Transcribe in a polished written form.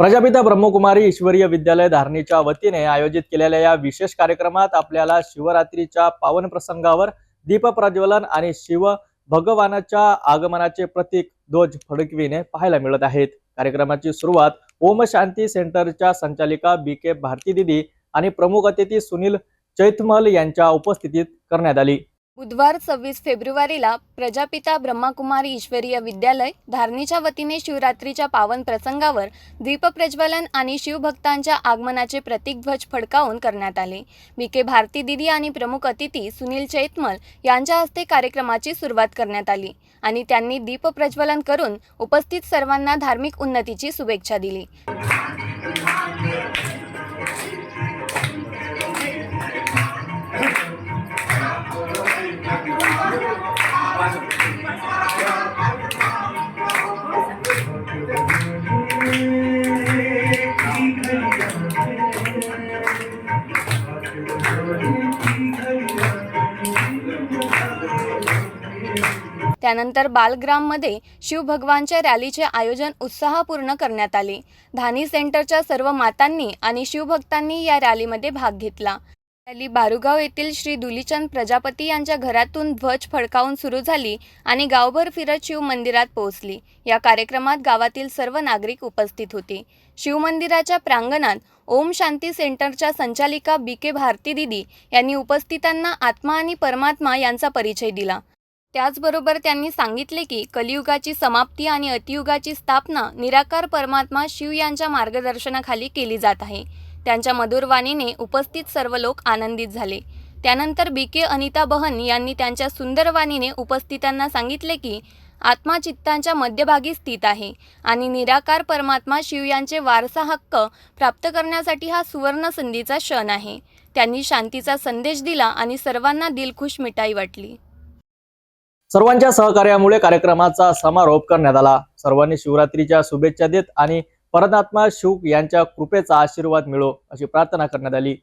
प्रजापिता ब्रह्मकुमारी ईश्वरीय विद्यालय धारणीच्या वतीने आयोजित केलेल्या या विशेष कार्यक्रमात आपल्याला शिवरात्रीच्या पावन प्रसंगावर दीप प्रज्वलन आणि शिव भगवानाच्या आगमनाचे प्रतीक ध्वज फडकविणे पाहायला मिळत आहेत। कार्यक्रमाची सुरुवात ओम शांती सेंटरच्या संचालिका BK भारती दीदी आणि प्रमुख अतिथी सुनील चैतमल यांच्या उपस्थितीत करण्यात आली। बुधवार 26 फेब्रुवारीला प्रजापिता ब्रह्मकुमारी ईश्वरीय विद्यालय धारणीच्या वतीने शिवरात्रीच्या पावन प्रसंगावर दीपप्रज्वलन आणि शिवभक्तांच्या आगमनाचे प्रतीक ध्वज फडकावून करण्यात आले। BK भारती दीदी आणि प्रमुख अतिथी सुनील चैतमल यांच्या हस्ते कार्यक्रमाची सुरुवात करण्यात आली आणि त्यांनी दीपप्रज्वलन करून उपस्थित सर्वांना धार्मिक उन्नतीची शुभेच्छा दिली। त्यानंतर बालग्राममध्ये शिवभगवानच्या रॅलीचे आयोजन उत्साहपूर्ण करण्यात आले। धानी सेंटरच्या सर्व मातांनी आणि शिवभक्तांनी या रॅलीमध्ये भाग घेतला। रॅली बारुगाव येथील श्री दुलीचंद प्रजापती यांच्या घरातून ध्वज फडकावून सुरू झाली आणि गावभर फिरत शिव मंदिरात पोहोचली। या कार्यक्रमात गावातील सर्व नागरिक उपस्थित होते। शिवमंदिराच्या प्रांगणात ओम शांती सेंटरच्या संचालिका BK भारती दीदी यांनी उपस्थितांना आत्मा आणि परमात्मा यांचा परिचय दिला। त्याचबरोबर त्यांनी सांगितले की कलियुगाची समाप्ती आणि अतियुगाची स्थापना निराकार परमात्मा शिव यांच्या मार्गदर्शनाखाली केली जात आहे। त्यांच्या मधुर वाणीने उपस्थित सर्व लोक आनंदित झाले। त्यानंतर BK अनिता बहन यांनी त्यांच्या सुंदर वाणीने उपस्थितांना सांगितले की आत्मा चित्तांच्या मध्यभागी स्थित आहे आणि निराकार परमात्मा शिव यांचे वारसा हक्क प्राप्त करण्यासाठी हा सुवर्ण संधीचा क्षण आहे। त्यांनी शांतीचा संदेश दिला आणि सर्वांना दिलखुश मिठाई वाटली। सर्वांच्या सहकार्यामुळे कार्यक्रमाचा समारोप करण्यात आला। सर्वांनी शिवरात्रीच्या शुभेच्छा देत आणि परमात्मा शिव यांच्या कृपेचा आशीर्वाद मिळो अशी प्रार्थना करण्यात आली।